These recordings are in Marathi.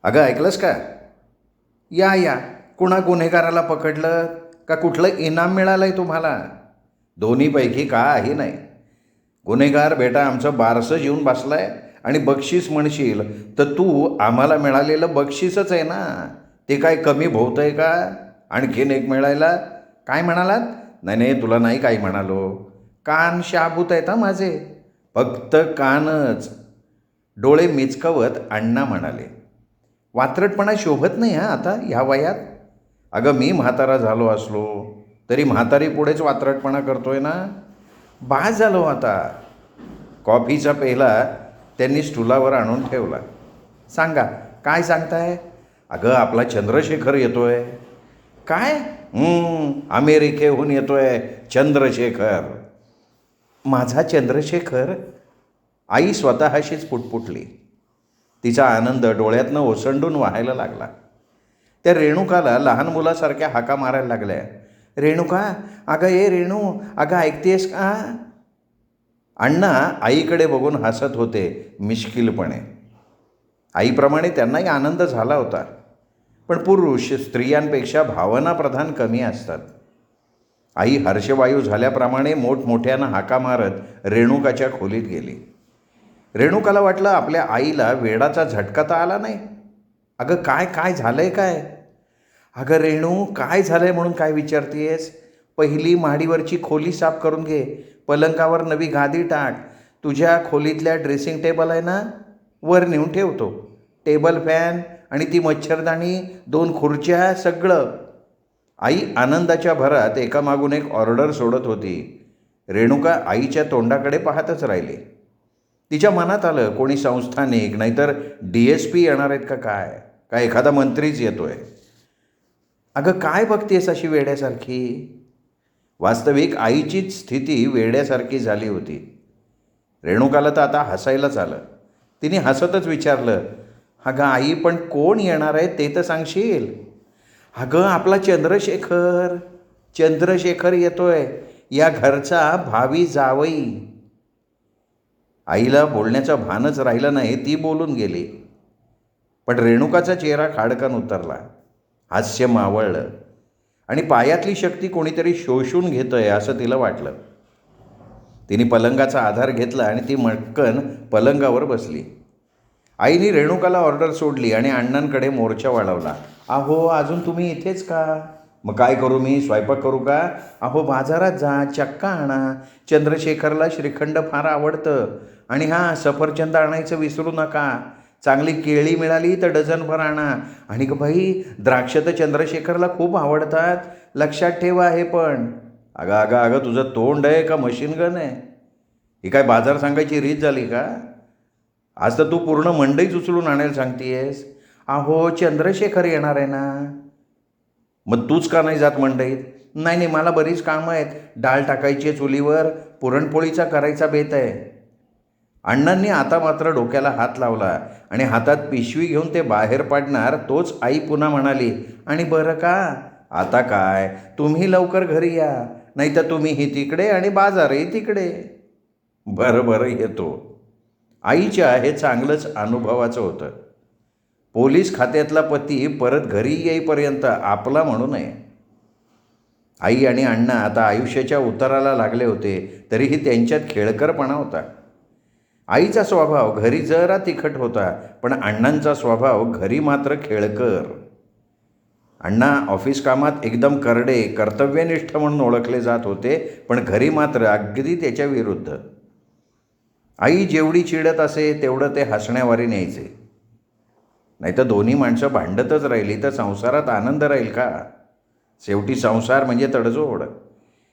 अगं ऐकलंस का? या या, कुणा गुन्हेगाराला पकडलं का कुठलं इनाम मिळालं आहे तुम्हाला? दोन्हीपैकी काही नाही. गुन्हेगार बेटा आमचं बारसं जेवून बसलाय आणि बक्षीस म्हणशील तर तू आम्हाला मिळालेलं बक्षीसच आहे ना. ते काय कमी भोवतंय का आणखीन एक मिळायला? काय म्हणालात? नाही नाही, तुला नाही काही म्हणालो. कान शाबूत आहेत हां माझे, फक्त कानच. डोळे मिचकवत अण्णा म्हणाले, वात्रटपणा शोभत नाही हां आता ह्या वयात. अगं मी म्हातारा झालो असलो तरी म्हातारी पुढेच वात्रटपणा करतोय ना. बास झालो आता. कॉफीचा पेला त्यांनी स्टुलावर आणून ठेवला. सांगा, काय सांगताय? अगं आपला चंद्रशेखर येतोय. काय? अमेरिकेहून येतोय चंद्रशेखर. माझा चंद्रशेखर? आई स्वतःशीच पुटपुटली. तिचा आनंद डोळ्यातनं ओसंडून व्हायला लागला. त्या रेणुकाला लहान मुलासारख्या हाका मारायला लागल्या. रेणुका, अगं ए रेणू, अगं ऐकतेस का? अण्णा आईकडे बघून हसत होते मिश्किलपणे. आईप्रमाणे त्यांनाही आनंद झाला होता. पण पुरुष स्त्रियांपेक्षा भावनाप्रधान कमी असतात. आई हर्षवायू झाल्याप्रमाणे मोठमोठ्यानं हाका मारत रेणुकाच्या खोलीत गेली. रेणुकाला वाटलं आपल्या आईला वेडाचा झटका तर आला नाही. अगं काय काय झालंय काय? अगं रेणू, काय झालंय म्हणून काय विचारतेस? पहिली माडीवरची खोली साफ करून घे. पलंगावर नवी गादी टाक. तुझ्या खोलीतल्या ड्रेसिंग टेबल आहे ना, वर नेऊन ठेवतो. टेबल फॅन आणि ती मच्छरदाणी, 2 खुर्च्या, सगळं. आई आनंदाच्या भरात एकामागून एक ऑर्डर सोडत होती. रेणुका आईच्या तोंडाकडे पाहतच राहिली. तिच्या मनात आलं, कोणी संस्थानिक नाहीतर DSP येणार आहेत का काय? का एखादा मंत्रीच येतोय? अगं काय बघतेस अशी वेड्यासारखी? वास्तविक आईचीच स्थिती वेड्यासारखी झाली होती. रेणुकाला तर आता हसायलाच आलं. तिने हसतच विचारलं, अगं आई, पण कोण येणार आहे ते तर सांगशील? अगं आपला चंद्रशेखर. चंद्रशेखर येतोय, या घरचा भावी जावई. आईला बोलण्याचं भानच राहिलं नाही. ती बोलून गेली. पण रेणुकाचा चेहरा खाडकन उतरला. हास्य मावळलं आणि पायातली शक्ती कोणीतरी शोषून घेतंय असं तिला वाटलं. तिने पलंगाचा आधार घेतला आणि ती मटकन पलंगावर बसली. आईने रेणुकाला ऑर्डर सोडली आणि अण्णांकडे मोर्चा वाढवला. अहो, अजून तुम्ही इथेच का? मग काय करू मी? स्वयंपाक करू का? अहो, बाजारात जा, चक्का आणा. चंद्रशेखरला श्रीखंड फार आवडतं. आणि हां, सफरचंद आणायचं विसरू नका. चांगली केळी मिळाली तर डझनभर आणा. आणि बाई, द्राक्ष तर चंद्रशेखरला खूप आवडतात. लक्षात ठेवा हे पण. अगं अगं अगं, तुझं तोंड आहे का मशीन गन आहे? ही काय बाजार सांगायची रीत झाली का? आज तर तू पूर्ण मंडईच उचलून आणायला सांगतेयस. अहो, चंद्रशेखर येणार आहे ना. मग तूच का नाही जात मंडईत? नाही नाही, मला बरीच कामं आहेत. डाळ टाकायची आहे चुलीवर, पुरणपोळीचा करायचा बेत आहे. अण्णांनी आता मात्र डोक्याला हात लावला आणि हातात पिशवी घेऊन ते बाहेर पडणार तोच आई पुन्हा म्हणाली, आणि बरं का, आता काय, तुम्ही लवकर घरी या, नाही तर तुम्हीही तिकडे आणि बाजारही तिकडे. बरं बरं, येतो. आईच्या हे चांगलंच अनुभवाचं होतं. पोलीस खात्यातला पती परत घरी येईपर्यंत आपला म्हणू नये. आई आणि अण्णा आता आयुष्याच्या उताराला लागले होते, तरीही त्यांच्यात खेळकरपणा होता. आईचा स्वभाव घरी जरा तिखट होता, पण अण्णांचा स्वभाव घरी मात्र खेळकर. अण्णा ऑफिस कामात एकदम करडे, कर्तव्यनिष्ठ म्हणून ओळखले जात होते, पण घरी मात्र अगदी त्याच्या विरुद्ध. आई जेवढी चिडत असे तेवढं ते हसण्यावारी न्यायचे. नाही तर दोन्ही माणसं भांडतच राहिली तर संसारात आनंद राहील का? शेवटी संसार म्हणजे तडजोड.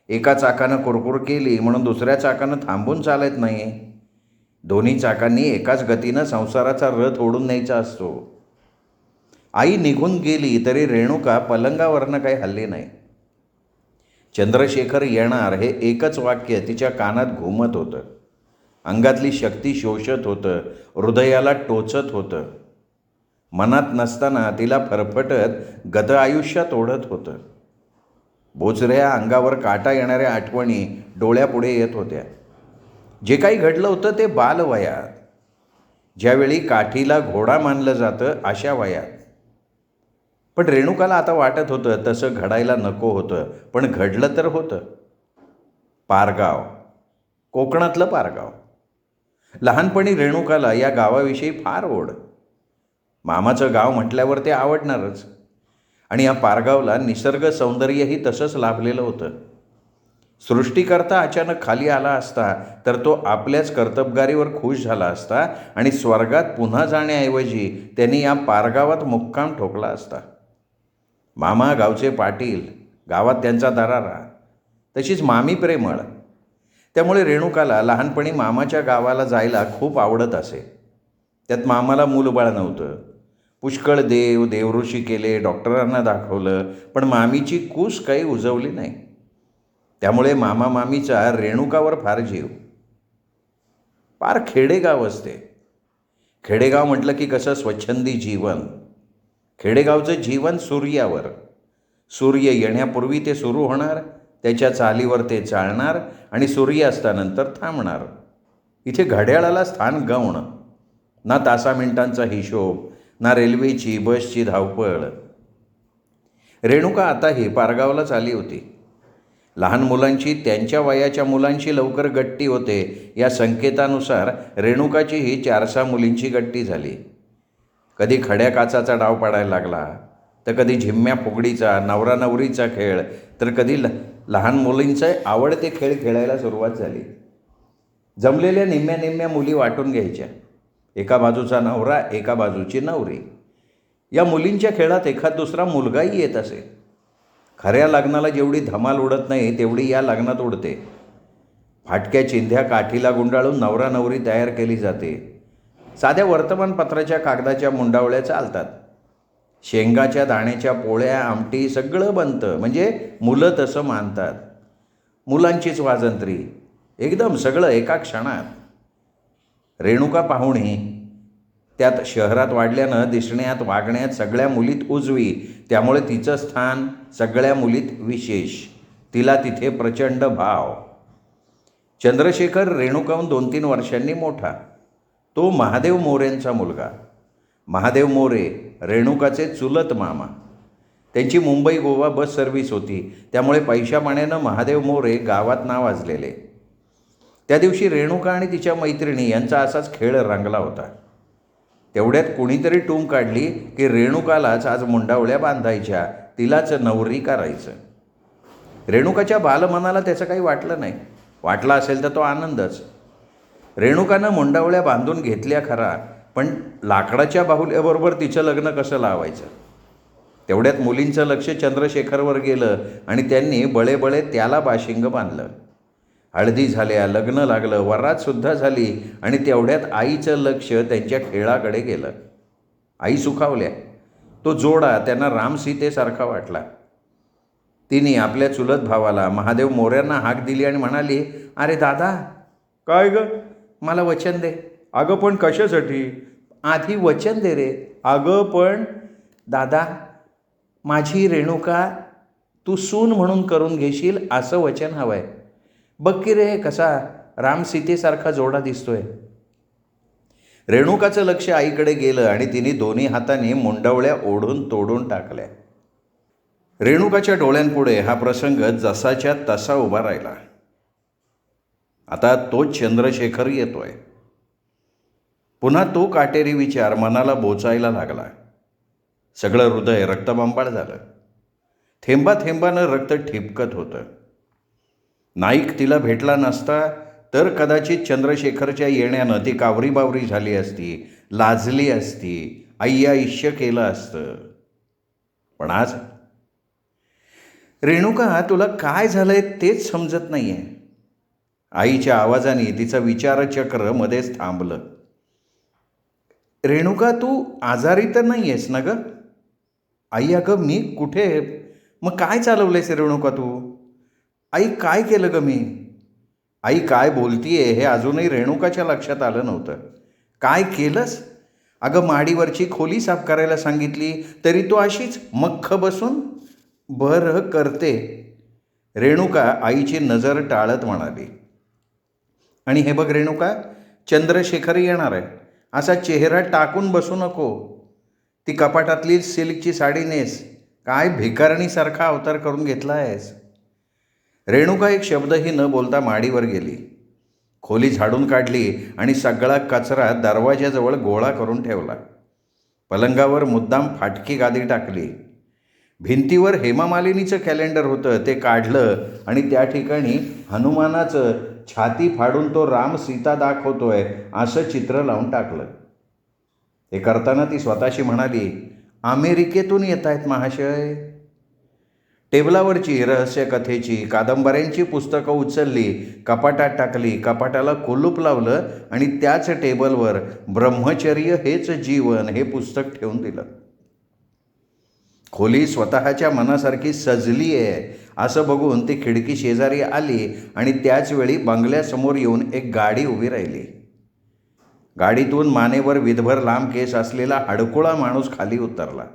एका चाकानं कुरकुर केली म्हणून दुसऱ्या चाकानं थांबून चालत नाही. दोन्ही चाकांनी एकाच गतीनं संसाराचा रथ ओढून न्यायचा असतो. आई निघून गेली तरी रेणुका पलंगावरनं काही हल्ली नाही. चंद्रशेखर येणार हे एकच वाक्य तिच्या कानात घुमत होतं. अंगातली शक्ती शोषत होतं, हृदयाला टोचत होतं. मनात नसताना तिला फरफटत गत आयुष्यात ओढत होतं. बोचऱ्या अंगावर काटा येणाऱ्या आठवणी डोळ्यापुढे येत होत्या. जे काही घडलं होतं ते बालवयात. ज्यावेळी काठीला घोडा मानलं जातं अशा वयात. पण रेणुकाला आता वाटत होतं तसं घडायला नको होतं, पण घडलं तर होतं. पारगाव, कोकणातलं पारगाव. लहानपणी रेणुकाला या गावाविषयी फार ओढ. मामाचं गाव म्हटल्यावर ते आवडणारच. आणि या पारगावला निसर्ग सौंदर्यही तसंच लाभलेलं होतं. सृष्टिकर्ता अचानक खाली आला असता तर तो आपल्याच कर्तबगारीवर खुश झाला असता आणि स्वर्गात पुन्हा जाण्याऐवजी त्यांनी या पारगावात मुक्काम ठोकला असता. मामा गावचे पाटील, गावात त्यांचा दरारा, तशीच मामी प्रेमळ. त्यामुळे रेणुकाला लहानपणी मामाच्या गावाला जायला खूप आवडत असे. त्यात मामाला मूलबाळ नव्हतं. पुष्कळ देवऋषी केले, डॉक्टरांना दाखवलं, पण मामीची कूस काही उजवली नाही. त्यामुळे मामा मामीचा रेणुकावर फार जीव. फार खेडेगाव असते. खेडेगाव म्हटलं की कसं स्वच्छंदी जीवन. खेडेगावचं जीवन सूर्यावर. सूर्य येण्यापूर्वी ते सुरू होणार, त्याच्या चालीवर ते चालणार आणि सूर्यास्तानंतर थांबणार. इथे घड्याळाला स्थान गौण. ना तासा मिनिटांचा हिशोब, ना रेल्वेची बसची धावपळ. रेणुका आताही पारगावलाच आली होती. लहान मुलांची त्यांच्या वयाच्या मुलांशी लवकर गट्टी होते या संकेतानुसार रेणुकाचीही 4-6 मुलींची गट्टी झाली. कधी खड्या काचाचा डाव पाडायला लागला, तर कधी झिम्म्या फुगडीचा नवरा नवरीचा खेळ, तर कधी लहान मुलींचे आवडते खेळ खेळायला सुरुवात झाली. जमलेल्या निम्म्या निम्म्या मुली वाटून घ्यायच्या. एका बाजूचा नवरा, एका बाजूची नवरी. या मुलींच्या खेळात एखाद दुसरा मुलगाही येत असे. खऱ्या लग्नाला जेवढी धमाल उडत नाही तेवढी या लग्नात उडते. फाटक्या चिंध्या काठीला गुंडाळून नवरा नवरी तयार केली जाते. साध्या वर्तमानपत्राच्या कागदाच्या मुंडावळ्या चालतात. शेंगाच्या दाण्याच्या पोळ्या, आमटी सगळं बनतं. म्हणजे मुलं तसं मानतात. मुलांचीच वाजंत्री, एकदम सगळं एका क्षणात. रेणुका पाहुणी त्यात शहरात वाढल्यानं दिसण्यात वागण्यात सगळ्या मुलीत उजवी. त्यामुळे तिचं स्थान सगळ्या मुलीत विशेष. तिला तिथे प्रचंड भाव. चंद्रशेखर रेणुकाहून 2-3 वर्षांनी मोठा. तो महादेव मोरेंचा मुलगा. महादेव मोरे रेणुकाचे चुलत मामा. त्यांची मुंबई गोवा बस सर्व्हिस होती. त्यामुळे पैशापाण्यानं महादेव मोरे गावात नाव वाजलेले. त्या दिवशी रेणुका आणि तिच्या मैत्रिणी यांचा असाच खेळ रंगला होता. तेवढ्यात कुणीतरी टूम काढली की रेणुकालाच आज मुंडावळ्या बांधायच्या, तिलाच नवरी करायचं. रेणुकाच्या बालमनाला त्याचं काही वाटलं नाही. वाटला असेल तर तो आनंदच. रेणुकानं मुंडावळ्या बांधून घेतल्या खरा, पण लाकडाच्या बाहुल्याबरोबर तिचं लग्न कसं लावायचं. तेवढ्यात मुलींचं लक्ष चंद्रशेखरवर गेलं आणि त्यांनी बळेबळे त्याला बाशिंग बांधलं. हळदी झाल्या, लग्न लागलं, वरातसुद्धा झाली आणि तेवढ्यात आईचं लक्ष त्यांच्या खेळाकडे गेलं. आई सुखावल्या. तो जोडा त्यांना रामसीतेसारखा वाटला. तिने आपल्या चुलत भावाला महादेव मोऱ्यांना हाक दिली आणि म्हणाली, अरे दादा. काय ग? मला वचन दे. अगं पण कशासाठी? आधी वचन दे रे. अगं पण दादा, माझी रेणुका तू सून म्हणून करून घेशील असं वचन हवं आहे. बघ की रे कसा रामसीतेसारखा जोडा दिसतोय. रेणुकाचं लक्ष आईकडे गेलं आणि तिने दोन्ही हातांनी मुंडावळ्या ओढून तोडून टाकल्या. रेणुकाच्या डोळ्यांपुढे हा प्रसंग जसाच्या तसा उभा राहिला. आता तोच चंद्रशेखर येतोय. पुन्हा तो काटेरी विचार मनाला बोचायला लागला. सगळं हृदय रक्तबंबाळ झालं. थेंबा थेंबानं रक्त ठिपकत होतं. नाईक तिला भेटला नसता तर कदाचित चंद्रशेखरच्या येण्यानं ती कावरीबावरी झाली असती, लाजली असती, अय्याइश्य केलं असतं. पण आज रेणुका, तुला काय झालंय तेच समजत नाही आहे. आईच्या आवाजाने तिचं विचारचक्र मध्येच थांबलं. रेणुका, तू आजारी तर नाही आहेस ना गं? आई, अगं मी कुठे? मग काय चालवलंयस रेणुका तू? आई, काय केलं ग मी? आई काय बोलतीये हे अजूनही रेणुकाच्या लक्षात आलं नव्हतं. काय केलंस? अगं माडीवरची खोली साफ करायला सांगितली तरी तू अशीच मख्ख बसून? बरं करते. रेणुका आईची नजर टाळत म्हणाली. आणि हे बघ रेणुका, चंद्रशेखर येणार आहे असा चेहरा टाकून बसू नको. ती कपाटातली सिल्कची साडी नेस. काय भिकारणीसारखा अवतार करून घेतला आहेस. रेणुका एक शब्दही न बोलता माडीवर गेली. खोली झाडून काढली आणि सगळा कचरा दरवाजाजवळ गोळा करून ठेवला. पलंगावर मुद्दाम फाटकी गादी टाकली. भिंतीवर हेमामालिनीचं कॅलेंडर होतं, ते काढलं आणि त्या ठिकाणी हनुमानाचं छाती फाडून तो राम सीता दाखवतोय असं चित्र लावून टाकलं. हे करताना ती स्वतःशी म्हणाली, अमेरिकेतून येत आहेत महाशय. टेबलावरची रहस्यकथेची कादंबऱ्यांची पुस्तकं उचलली, कपाटात टाकली, कपाटाला कुलूप लावलं आणि त्याच टेबलवर ब्रह्मचर्य हेच जीवन हे पुस्तक ठेवून दिलं. खोली स्वतःच्या मनासारखी सजली आहे असं बघून ती खिडकी शेजारी आली आणि त्याचवेळी बंगल्यासमोर येऊन एक गाडी उभी राहिली. गाडीतून मानेवर विधभर लांब केस असलेला हडकुळा माणूस खाली उतरला.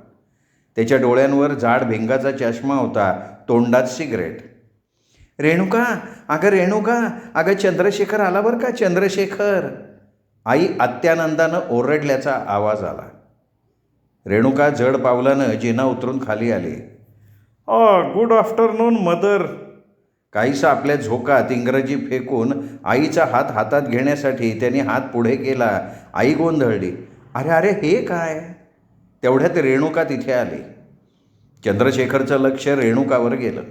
त्याच्या डोळ्यांवर जाड भिंगाचा चष्मा होता, तोंडात सिगरेट. रेणुका, अगं रेणुका, अगं चंद्रशेखर आला बरं का, चंद्रशेखर. आई अत्यानंदानं ओरडल्याचा आवाज आला. रेणुका जड पावलानं जिना उतरून खाली आली. Good afternoon mother. काहीसा आपल्या झोकात इंग्रजी फेकून आईचा हात हातात घेण्यासाठी त्याने हात पुढे केला. आई गोंधळली. अरे अरे, हे काय? तेवढ्यात रेणुका तिथे आली. चंद्रशेखरचं लक्ष रेणुकावर गेलं.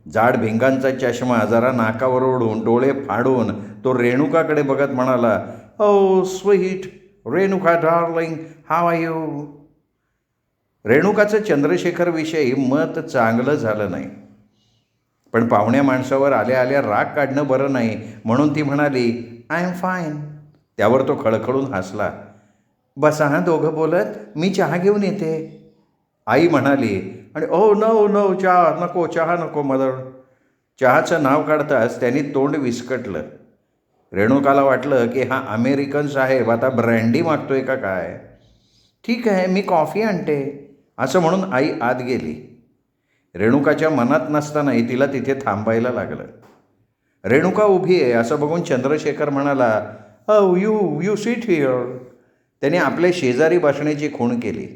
जाड भिंगांचा चष्मा जरा नाकावर ओढून डोळे फाडून तो रेणुकाकडे बघत म्हणाला, oh sweet Renuka darling, how are you. रेणुकाचं चंद्रशेखरविषयी मत चांगलं झालं नाही, पण पाहुण्या माणसावर आल्या आल्या राग काढणं बरं नाही म्हणून ती म्हणाली, आय एम फाईन. त्यावर तो खळखळून हसला. बसा हां दोघं बोलत, मी चहा घेऊन येते. आई म्हणाली आणि ओ नो नो, चहा नको, चहा नको मदर. चहाचं नाव काढताच त्यांनी तोंड विस्कटलं. रेणुकाला वाटलं की हा अमेरिकन साहेब आता ब्रँडी मागतोय का काय. ठीक आहे, मी कॉफी आणते असं म्हणून आई आत गेली. रेणुकाच्या मनात नसतानाही तिला तिथे थांबायला लागलं. रेणुका उभी आहे असं बघून चंद्रशेखर म्हणाला, ओ यू सीट हिअर. त्याने आपल्या शेजारी बसण्याची खूण केली.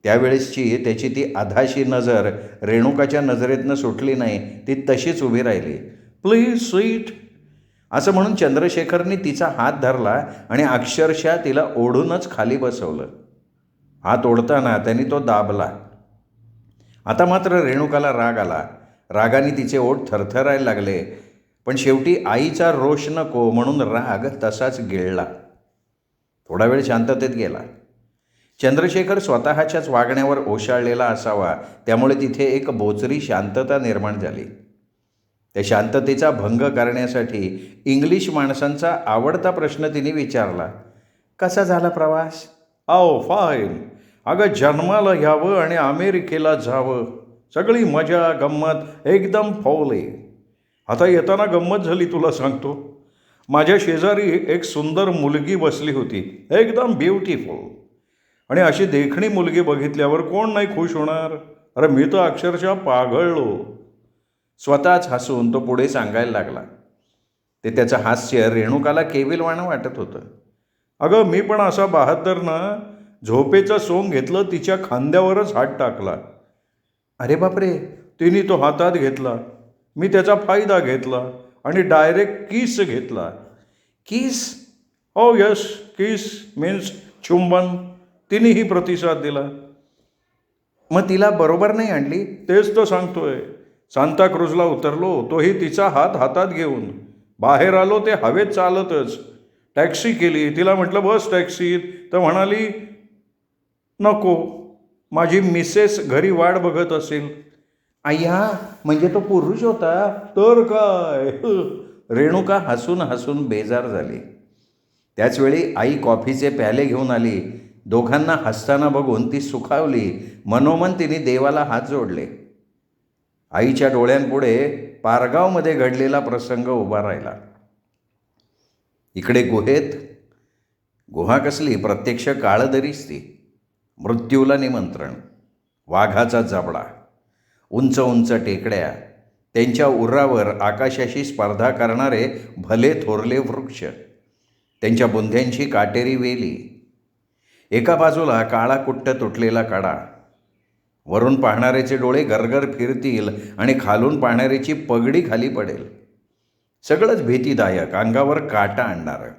त्यावेळेसची त्याची ती अधाशी नजर रेणुकाच्या नजरेतनं सुटली नाही, ती तशीच उभी राहिली. प्लीज सीट असं म्हणून चंद्रशेखरने तिचा हात धरला आणि अक्षरशः तिला ओढूनच खाली बसवलं. हात ओढताना त्यांनी तो दाबला. आता मात्र रेणुकाला राग आला. रागाने तिचे ओठ थरथरायला लागले, पण शेवटी आईचा रोष नको म्हणून राग तसाच गिळला. थोडा वेळ शांततेत गेला. चंद्रशेखर स्वतःच्याच वागण्यावर ओशाळलेला असावा, त्यामुळे तिथे एक बोचरी शांतता निर्माण झाली. त्या शांततेचा भंग करण्यासाठी इंग्लिश माणसांचा आवडता प्रश्न तिने विचारला, कसा झाला प्रवास? आओ फाईन. अगं जन्माला यावं आणि अमेरिकेला जावं, सगळी मजा गंमत एकदम फौल आहे. आता येताना गंमत झाली तुला सांगतो. माझ्या शेजारी एक सुंदर मुलगी बसली होती, एकदम ब्युटिफुल. आणि अशी देखणी मुलगी बघितल्यावर कोण नाही खुश होणार. अरे मी तर अक्षरशः पागळलो. स्वतःच हसून तो पुढे सांगायला लागला. ते त्याचं हास्य रेणुकाला केविलवाणं वाटत होतं. अगं मी पण असा बहादर ना, झोपेचं सोंग घेतलं, तिच्या खांद्यावरच हात टाकला. अरे बापरे. तिने तो हातात घेतला, मी त्याचा फायदा घेतला आणि डायरेक्ट किस घेतला. किस? ओ यस, किस मीन्स चुंबन. तिनेही प्रतिसाद दिला. मग तिला बरोबर नाही आणली? तेच तर सांगतोय. सांताक्रूजला उतरलो, तोही तिचा हात हातात घेऊन. बाहेर आलो ते हवेत चालतच. टॅक्सी केली, तिला म्हटलं बस टॅक्सीत, तर म्हणाली नको, माझी मिसेस घरी वाट बघत असेल. अय्या, म्हणजे तो पुरुष होता? तर काय. रेणुका हसून हसून बेजार झाली. त्याचवेळी आई कॉफीचे प्याले घेऊन आली. दोघांना हसताना बघून ती सुखावली. मनोमन तिने देवाला हात जोडले. आईच्या डोळ्यांपुढे पारगावमध्ये घडलेला प्रसंग उभा राहिला. इकडे गुहेत, गुहा कसली, प्रत्यक्ष काळदरीच ती. मृत्यूला निमंत्रण, वाघाचा जबडा, उंच उंच टेकड्या, त्यांच्या उरावर आकाशाशी स्पर्धा करणारे भले थोरले वृक्ष. त्यांच्या बुंध्यांची काटेरी वेली. एका बाजूला काळा कुट्ट तुटलेला कडा. वरून पाहणाऱ्याचे डोळे गरगर फिरतील आणि खालून पाहणाऱ्याची पगडी खाली पडेल. सगळंच भीतीदायक, अंगावर काटा आणणारं.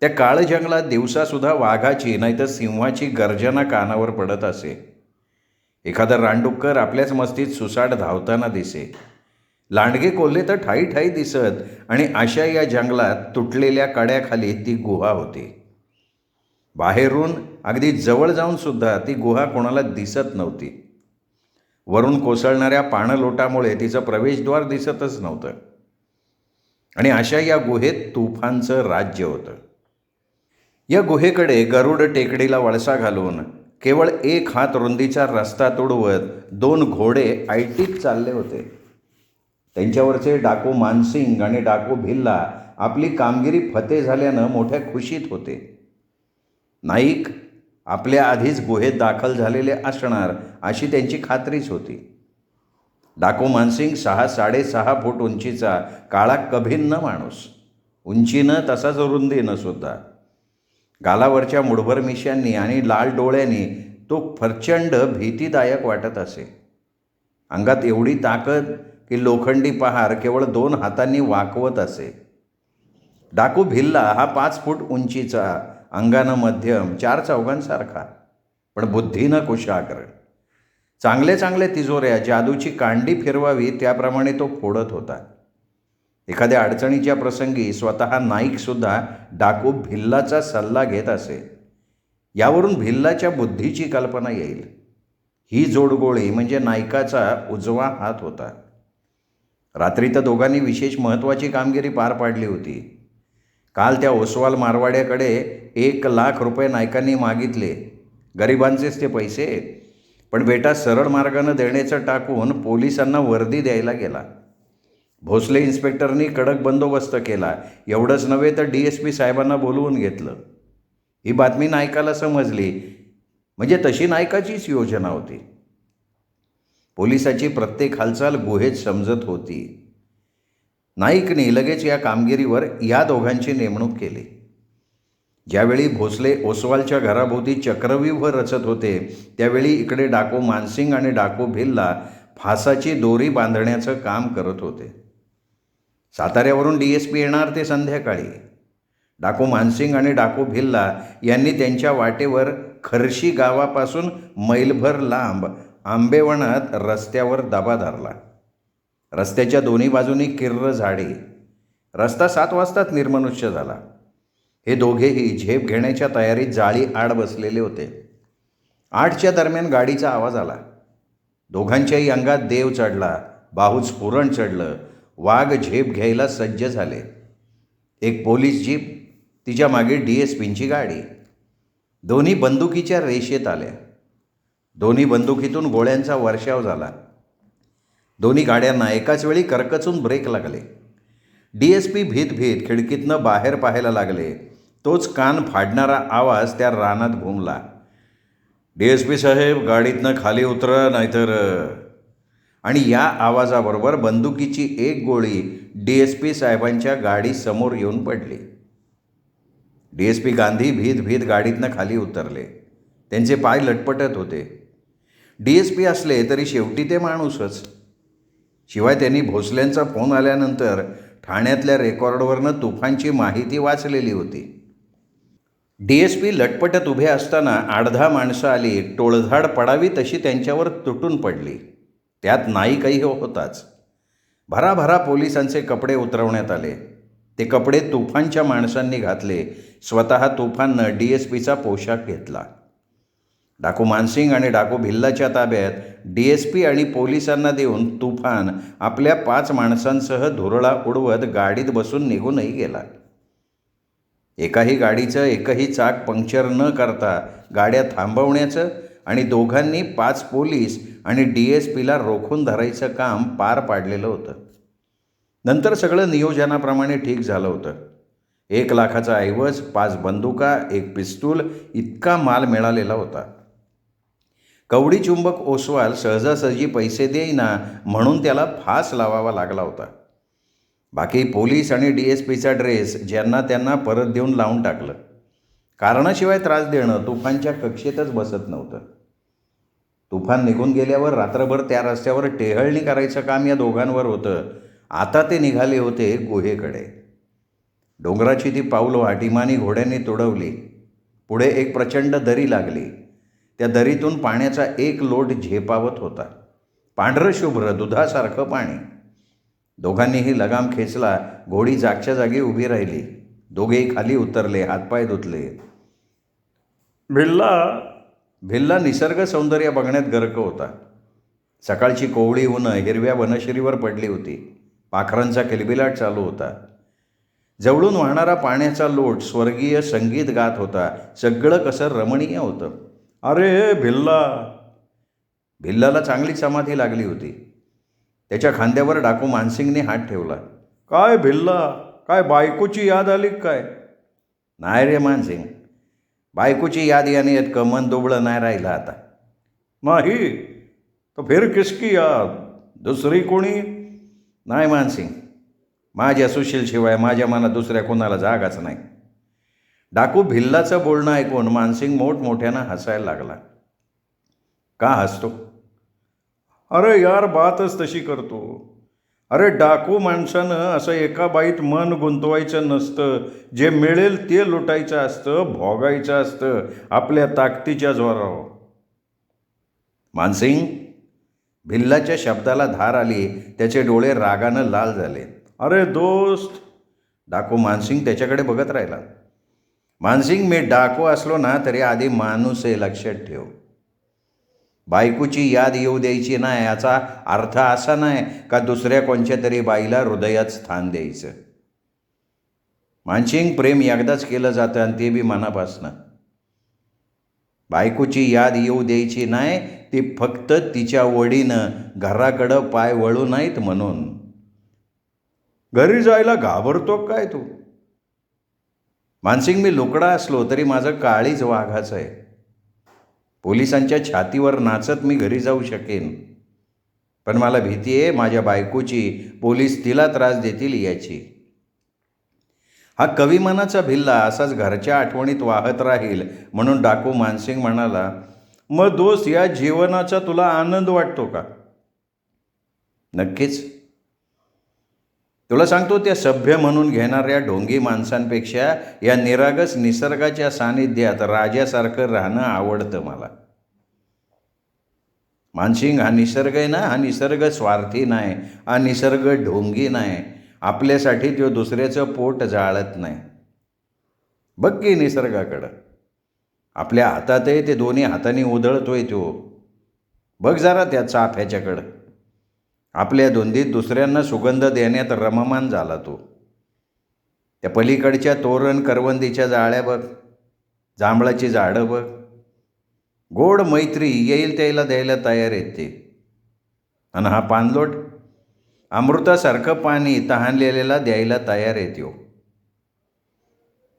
त्या काळ जंगलात दिवसासुद्धा वाघाची नाहीतर सिंहाची गर्जना कानावर पडत असे. एखादा रानडुक्कर आपल्याच मस्तीत सुसाट धावताना दिसे. लांडगे कोल्हे तर ठाई ठाई दिसत आणि अशा या जंगलात तुटलेल्या कड्याखाली ती गुहा होती. बाहेरून अगदी जवळ जाऊन सुद्धा ती गुहा कोणाला दिसत नव्हती. वरून कोसळणाऱ्या पाणलोटामुळे तिचं प्रवेशद्वार दिसतच नव्हतं. आणि अशा या गुहेत तुफानचं राज्य होतं. या गुहेकडे गरुड टेकडीला वळसा घालून केवळ 1 हात रुंदीचा रस्ता तुडवत 2 घोडे ऐटीत चालले होते. त्यांच्यावरचे डाकू मानसिंग आणि डाकू भिल्ला आपली कामगिरी फते झाल्यानं मोठ्या खुशीत होते. नाईक आपल्या आधीच गुहेत दाखल झालेले असणार अशी त्यांची खात्रीच होती. डाकू मानसिंग 6-6.5 फूट उंचीचा काळा कभिन्न माणूस, उंचीनं तसाच रुंदीनं सुद्धा. गालावरच्या मुठभर मिशांनी आणि लाल डोळ्यांनी तो प्रचंड भीतीदायक वाटत असे. अंगात एवढी ताकद की लोखंडी पहार केवळ 2 हातांनी वाकवत असे. डाकू भिल्ला हा 5 फूट उंचीचा, अंगानं मध्यम, 4 चौघांसारखा, पण बुद्धीनं कुशाग्र. चांगले चांगले तिजोऱ्या जादूची कांडी फिरवावी त्याप्रमाणे तो फोडत होता. एखाद्या अडचणीच्या प्रसंगी स्वतः नाईकसुद्धा डाकू भिल्लाचा सल्ला घेत असे. यावरून भिल्लाच्या बुद्धीची कल्पना येईल. ही जोडगोळी म्हणजे नाईकाचा उजवा हात होता. रात्री तर दोघांनी विशेष महत्त्वाची कामगिरी पार पाडली होती. काल त्या ओसवाल मारवाड्याकडे 1 लाख रुपये नाईकांनी मागितले. गरिबांचेच ते पैसे, पण बेटा सरळ मार्गानं देण्याचं टाकून पोलिसांना वर्दी द्यायला गेला. भोसले इन्स्पेक्टरनी कडक बंदोबस्त केला. एवढंच नव्हे तर DSP साहेबांना बोलवून घेतलं. ही बातमी नाईकाला समजली. म्हणजे तशी नाईकाचीच योजना होती. पोलिसाची प्रत्येक हालचाल गुहेत समजत होती. नाईकने लगेच या कामगिरीवर या दोघांची नेमणूक केली. ज्यावेळी भोसले ओसवालच्या घराभोवती चक्रव्यूह रचत होते त्यावेळी इकडे डाकू मानसिंग आणि डाकू भिल्ला फासाची दोरी बांधण्याचं काम करत होते. साताऱ्यावरून DSP येणार ते संध्याकाळी. डाकू मानसिंग आणि डाकू भिल्ला यांनी त्यांच्या वाटेवर खर्शी गावापासून मैलभर लांब आंबेवनात रस्त्यावर दबा धरला. रस्त्याच्या दोन्ही बाजूनी किर्र झाडी. रस्ता 7 वाजताच निर्मनुष्य झाला. हे दोघेही झेप घेण्याच्या तयारीत जाळी आड बसलेले होते. 8च्या दरम्यान गाडीचा आवाज आला. दोघांच्याही अंगात देव चढला, बाहूत स्फुरण चढलं. वाघ झेप घ्यायला सज्ज झाले. एक पोलीस जीप, तिच्या मागे DSPंची गाडी. दोन्ही बंदुकीच्या रेषेत आल्या. दोन्ही बंदुकीतून गोळ्यांचा वर्षाव झाला. दोन्ही गाड्यांना एकाच वेळी करकचून ब्रेक लागले. DSP भीत भीत खिडकीतनं बाहेर पाहायला लागले. तोच कान फाडणारा आवाज त्या रानात घुमला. DSP साहेब, गाडीतनं खाली उतरा नाहीतर. आणि या आवाजाबरोबर बंदुकीची एक गोळी DSP साहेबांच्या गाडीसमोर येऊन पडली. DSP गांधी भीत भीत गाडीतनं खाली उतरले. त्यांचे पाय लटपटत होते. DSP असले तरी शेवटी ते माणूसच. शिवाय त्यांनी भोसल्यांचा फोन आल्यानंतर ठाण्यातल्या रेकॉर्डवरनं तुफानची माहिती वाचलेली होती. DSP लटपटत उभे असताना 8-10 माणसं आली. टोळधाड पडावी तशी त्यांच्यावर तुटून पडली. त्यात नाईकही होताच. भराभरा पोलिसांचे कपडे उतरवण्यात आले. ते कपडे तुफानच्या माणसांनी घातले. स्वतः तुफाननं DSPचा पोशाख घेतला. डाकू मानसिंग आणि डाकू भिल्लाच्या ताब्यात DSP आणि पोलिसांना देऊन तुफान आपल्या 5 माणसांसह धुरळा उडवत गाडीत बसून निघूनही गेला. एकाही गाडीचं एकही चाक पंक्चर न करता गाड्या थांबवण्याचं आणि दोघांनी 5 पोलीस आणि DSPला रोखून धरायचं काम पार पाडलेलं होतं. नंतर सगळं नियोजनाप्रमाणे ठीक झालं होतं. 1 लाखाचा ऐवज, 5 बंदुका, 1 पिस्तूल इतका माल मिळालेला होता. कवडी चुंबक ओसवाल सहजासहजी पैसे देईना म्हणून त्याला फास लावावा लागला होता. बाकी पोलीस आणि DSPचा ड्रेस ज्यांना त्यांना परत देऊन लावून टाकलं. कारणाशिवाय त्रास देणं तुफानच्या कक्षेतच बसत नव्हतं. तुफान निघून गेल्यावर रात्रभर त्या रस्त्यावर टेहळणी करायचं काम या दोघांवर होतं. आता ते निघाले होते गुहेकडे. डोंगराची ती पाऊल वाटिमानी घोड्यांनी तुडवली. पुढे एक प्रचंड दरी लागली. त्या दरीतून पाण्याचा एक लोट झेपावत होता. पांढरं शुभ्र दुधासारखं पाणी. दोघांनीही लगाम खेचला. घोडी जागच्या जागी उभी राहिली. दोघेही खाली उतरले, हातपाय धुतले. भिल्ला निसर्ग सौंदर्य बघण्यात गर्क होता. सकाळची कोवळी ऊनं हिरव्या वनश्रीवर पडली होती. पाखरांचा किलबिलाट चालू होता. जवळून वाहणारा पाण्याचा लोट स्वर्गीय संगीत गात होता. सगळं कसं रमणीय होतं. अरे भिल्लाला चांगली समाधी लागली होती. त्याच्या खांद्यावर डाकू मानसिंगने हात ठेवला. काय भिल्ला, काय बायकोची याद आली काय? नाही रे मानसिंग, बायकोची याद याने मन दुबळं नाही राहिलं आता. नाही तो फिर किसकी याद? दुसरी कोणी? नाही मानसिंग, माझ्या सुशीलशिवाय माझ्या मनात दुसऱ्या कोणाला जागाच नाही. डाकू भिल्लाचं बोलणं ऐकून मानसिंग मोठमोठ्यानं हसायला लागला. का हसतो? अरे यार, बातच तशी करतो. अरे डाकू माणसानं असं एका बाईत मन गुंतवायचं नसतं. जे मिळेल ते लुटायचं असतं, भोगायचं असतं आपल्या ताकदीच्या जोरावर. मानसिंग, भिल्लाच्या शब्दाला धार आली. त्याचे डोळे रागानं लाल झाले. अरे दोस्त, डाकू मानसिंग त्याच्याकडे बघत राहिला. मानसिंग, मी डाकू असलो ना तरी आधी माणूस आहे, लक्षात ठेव. बायकोची याद येऊ द्यायची नाही याचा अर्थ असा नाही का दुसऱ्या कोणत्या तरी बाईला हृदयात स्थान द्यायचं. मानसिंग, प्रेम एकदाच केलं जातं आणि ते बी मनापासनं. बायकोची याद येऊ द्यायची नाही, ती फक्त तिच्या वडीनं घराकडं पाय वळू नाहीत म्हणून. घरी जायला घाबरतो काय तू? मानसिंग, मी लुकडा असलो तरी माझं काळीज वाघाचं आहे. पोलिसांच्या छातीवर नाचत मी घरी जाऊ शकेन, पण मला भीती आहे माझ्या बायकोची. पोलीस तिला त्रास देतील याची. हा कविमनाचा भिल्ला असाच घरच्या आठवणीत वाहत राहील म्हणून डाकू मानसिंग म्हणाला, मग दोस्त, या जीवनाचा तुला आनंद वाटतो का? नक्कीच. तुला सांगतो, त्या सभ्य म्हणून घेणाऱ्या ढोंगी माणसांपेक्षा या निरागस निसर्गाच्या सानिध्यात राजासारखं राहणं आवडतं मला. मानसिंग, हा निसर्ग आहे ना, हा निसर्ग स्वार्थी नाही, हा निसर्ग ढोंगी नाही. आपल्यासाठी तो दुसऱ्याचं पोट जाळत नाही. बघ की निसर्गाकडं, आपल्या हातात आहे ते दोन्ही हातांनी उधळतोय तो. बघ जरा त्या चाफ्याच्याकडं. आपल्या धुंदीत दुसऱ्यांना सुगंध देण्यात रममान झाला तो. त्या पलीकडच्या तोरण करवंदीच्या जाळ्या बघ, जांभळाची झाडं बघ. गोड मैत्री येईल त्याला द्यायला तयार आहेत ते. आणि हा पाणलोट अमृतासारखं पाणी तहानलेल्याला द्यायला तयार आहे त्यो.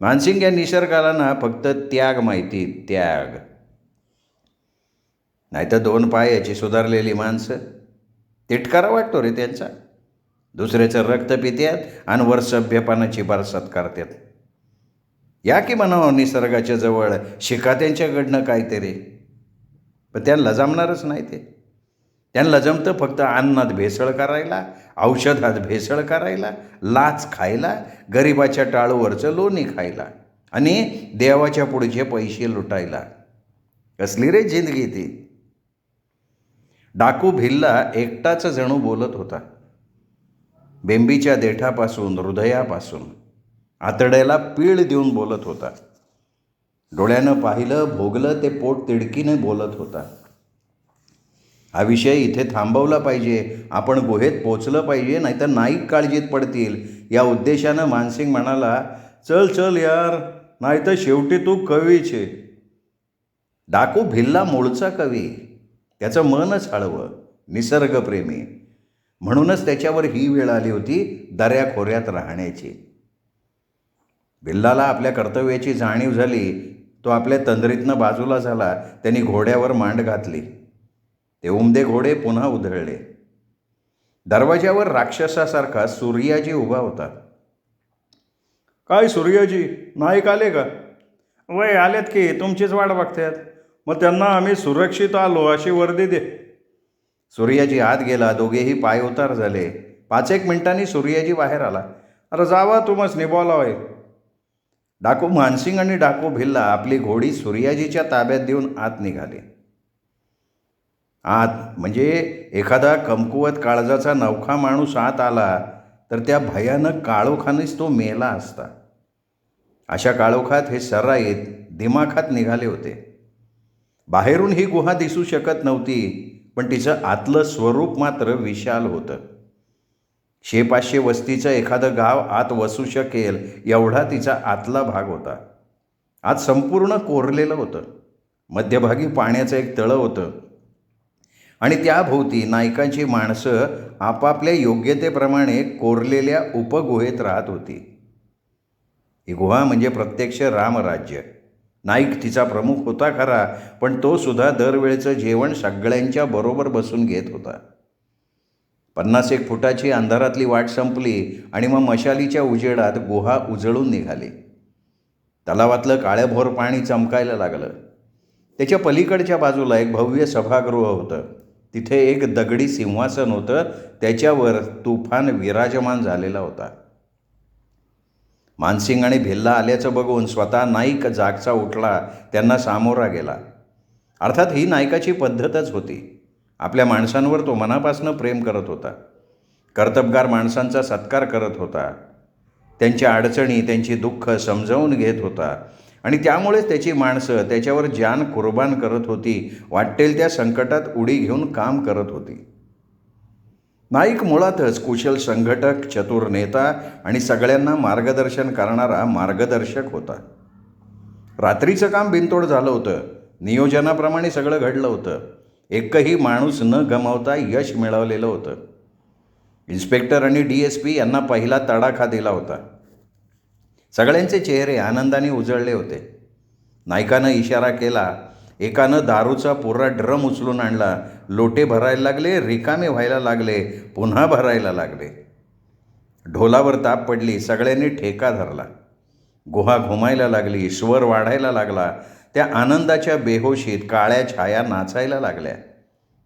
मानसिंग, या निसर्गाला ना फक्त त्याग माहिती, त्याग. नाहीतर दोन पायाची सुधारलेली माणसं तिटकारा वाटतो रे त्यांचा. दुसऱ्याचं रक्त पित्यात आणि वर सभ्यपणाची बरसात करतात. या की म्हणावं निसर्गाच्या जवळ, शिका त्यांच्याकडनं काहीतरी. पण त्यांना जमणारच नाही ते. त्यांना जमतं फक्त अन्नात भेसळ करायला, औषधात भेसळ करायला, लाच खायला, गरिबाच्या टाळूवरचं लोणी खायला आणि देवाच्या पुढचे पैसे लुटायला. कसली रे जिंदगी ती? डाकू भिल्ला एकटाच जणू बोलत होता. बेंबीच्या देठापासून, हृदयापासून आतड्याला पीळ देऊन बोलत होता. डोळ्यानं पाहिलं, भोगलं ते पोट तिडकीने बोलत होता. हा विषय इथे थांबवला पाहिजे. आपण गुहेत पोचलं पाहिजे, नाहीतर नाईक काळजीत पडतील. या उद्देशानं मानसिंग म्हणाला, चल चल यार, नाहीतर शेवटी तू कवीच आहे. डाकू भिल्ला मूळचा कवी. त्याचं मनच हळवं, निसर्गप्रेमी. म्हणूनच त्याच्यावर ही वेळ आली होती दऱ्याखोऱ्यात राहण्याची. भिल्लाला आपल्या कर्तव्याची जाणीव झाली. तो आपल्या तंद्रीतनं बाजूला झाला. त्यांनी घोड्यावर मांड घातली. ते उमदे घोडे पुन्हा उधळले. दरवाजावर राक्षसासारखा सूर्याजी उभा होता. काय सूर्याजी, नाईक आले का? वय आलेत की, तुमचीच वाट बघतात. मग त्यांना आम्ही सुरक्षित आलो अशी वर्दी दे. सूर्याजी आत गेला. दोघेही पाय उतार झाले. 5-1 मिनिटांनी सूर्याजी बाहेर आला. अरे जावा, तुम्हाच निभावला होय. डाकू मानसिंग आणि डाकू भिल्ला आपली घोडी सूर्याजीच्या ताब्यात देऊन आत निघाले. आत म्हणजे एखादा कमकुवत काळजाचा नवखा माणूस आत आला तर त्या भयानक काळोखानेच तो मेला असता. अशा काळोखात हे सराईत दिमाखात निघाले होते. बाहेरून ही गुहा दिसू शकत नव्हती, पण तिचं आतलं स्वरूप मात्र विशाल होतं. 100-500 वस्तीचं एखादं गाव आत वसू शकेल एवढा तिचा आतला भाग होता. आत संपूर्ण कोरलेलं होतं. मध्यभागी पाण्याचं एक तळं होतं आणि त्याभोवती नायकांची माणसं आपापल्या योग्यतेप्रमाणे कोरलेल्या उपगुहेत राहत होती. ही गुहा म्हणजे प्रत्यक्ष रामराज्य. नाईक तिचा प्रमुख होता खरा, पण तो सुद्धा दरवेळचं जेवण सगळ्यांच्या बरोबर बसून घेत होता. 50-1 फुटाची अंधारातली वाट संपली आणि मग मशालीच्या उजेडात गुहा उजळून निघाली. तलावातलं काळेभोर पाणी चमकायला लागलं. त्याच्या पलीकडच्या बाजूला एक भव्य सभागृह होतं. तिथे एक दगडी सिंहासन होतं. त्याच्यावर तुफान विराजमान झालेला होता. मानसिंग आणि भिल्ला आल्याचं बघून स्वतः नाईक जागचा उठला, त्यांना सामोरा गेला. अर्थात ही नायकाची पद्धतच होती. आपल्या माणसांवर तो मनापासून प्रेम करत होता. कर्तबगार माणसांचा सत्कार करत होता. त्यांच्या अडचणी, त्यांची दुःख समजावून घेत होता आणि त्यामुळेच त्याची माणसं त्याच्यावर जान कुर्बान करत होती. वाटेल त्या संकटात उडी घेऊन काम करत होती. नाईक मुळातच कुशल संघटक, चतुर नेता आणि सगळ्यांना मार्गदर्शन करणारा मार्गदर्शक होता. रात्रीचं काम बिनतोड झालं होतं. नियोजनाप्रमाणे सगळं घडलं होतं. एकही माणूस न गमावता यश मिळवलेलं होतं. इन्स्पेक्टर आणि DSP यांना पहिला तडाखा दिला होता. सगळ्यांचे चेहरे आनंदाने उजळले होते. नायकानं इशारा केला. एकानं दारूचा पुरा ड्रम उचलून आणला. लोटे भरायला लागले, रिकामे व्हायला लागले, पुन्हा भरायला लागले. ढोलावर ताप पडली. सगळ्यांनी ठेका धरला. गुहा घुमायला लागली. स्वर वाढायला लागला. त्या आनंदाच्या बेहोशीत काळ्या छाया नाचायला लागल्या.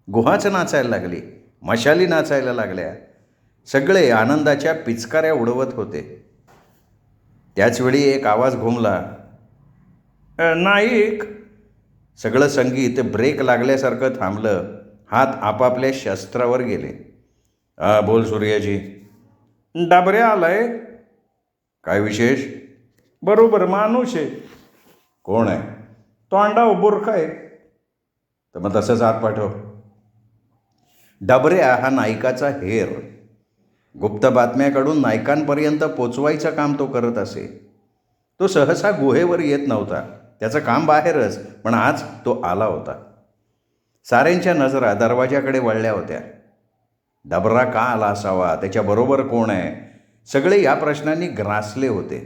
गुहाच नाचायला लागली. मशाली नाचायला लागल्या. सगळे आनंदाच्या पिचकाऱ्या उडवत होते. त्याचवेळी एक आवाज घुमला. नाईक. सगळं संगीत ब्रेक लागल्यासारखं थांबलं. हात आपापल्या शस्त्रावर गेले. बोल सूर्याजी. डाबऱ्या आलाय. काय विशेष? बरोबर माणूस आहे. कोण आहे? तोंडाव बुरखा आहे. तर मग तसंच आत पाठव. डबऱ्या हा नायकाचा हेर. गुप्त बातम्याकडून नायकांपर्यंत पोचवायचं काम तो करत असे. तो सहसा गुहेवर येत नव्हता. त्याचं काम बाहेरच, पण आज तो आला होता. साऱ्यांच्या नजरा दरवाजाकडे वळल्या होत्या. डबरा का आला असावा? त्याच्याबरोबर कोण आहे? सगळे या प्रश्नांनी ग्रासले होते.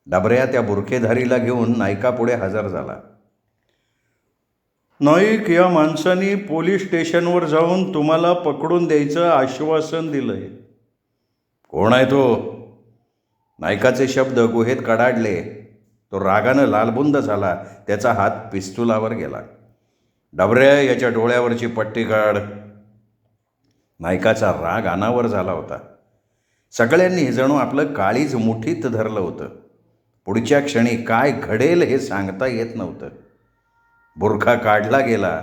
डबऱ्या त्या बुरखेधारीला घेऊन नायकापुढे हजर झाला. नाईक, या माणसांनी पोलीस स्टेशनवर जाऊन तुम्हाला पकडून द्यायचं आश्वासन दिलंय. कोण आहे तो? नायकाचे शब्द गुहेत कडाडले. तो रागानं लालबुंद झाला. त्याचा हात पिस्तुलावर गेला. डबऱ्या, याच्या डोळ्यावरची पट्टी काढ. नायकाचा राग अनावर झाला होता. सगळ्यांनी जणू आपलं काळीज मुठीत धरलं होतं. पुढच्या क्षणी काय घडेल हे सांगता येत नव्हतं. बुरखा काढला गेला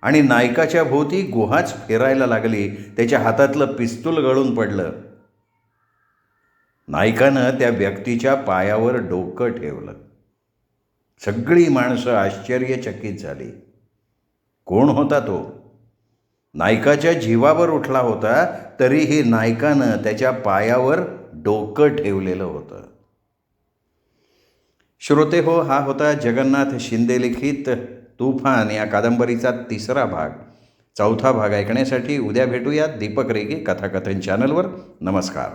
आणि नायकाच्या भोवती गुहाच फिरायला लागली. त्याच्या हातातलं पिस्तूल गळून पडलं. नायकानं त्या व्यक्तीच्या पायावर डोकं ठेवलं. सगळी माणसं आश्चर्यचकित झाली. कोण होता तो? नायकाच्या जीवावर उठला होता, तरीही नायकानं त्याच्या पायावर डोकं ठेवलेलं होतं. श्रोते हो, हा होता जगन्नाथ शिंदे लिखित तुफान या कादंबरीचा 3रा भाग. 4था भाग ऐकण्यासाठी उद्या भेटूयात दीपक रेगे कथाकथन चॅनलवर. नमस्कार.